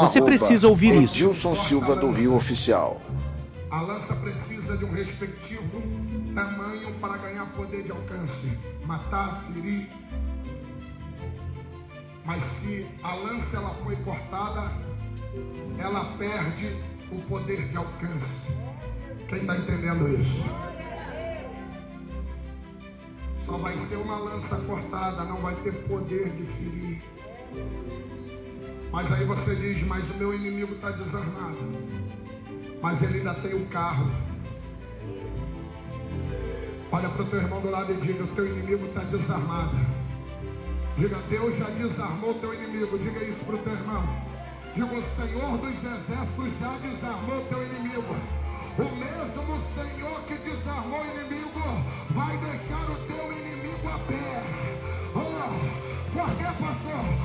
Você precisa ouvir isso. Edilson Silva do Rio Oficial. A lança precisa de um respectivo tamanho para ganhar poder de alcance, matar, ferir. Mas se a lança ela foi cortada, ela perde o poder de alcance. Quem está entendendo isso? Só vai ser uma lança cortada, não vai ter poder de ferir. Mas aí você diz, mas o meu inimigo está desarmado. Mas ele ainda tem o carro. Olha para o teu irmão do lado e diga, o teu inimigo está desarmado. Diga, Deus já desarmou o teu inimigo. Diga isso para o teu irmão. Diga, o Senhor dos Exércitos já desarmou o teu inimigo. O mesmo Senhor que desarmou o inimigo vai deixar o teu inimigo a pé. Oh, por que, pastor?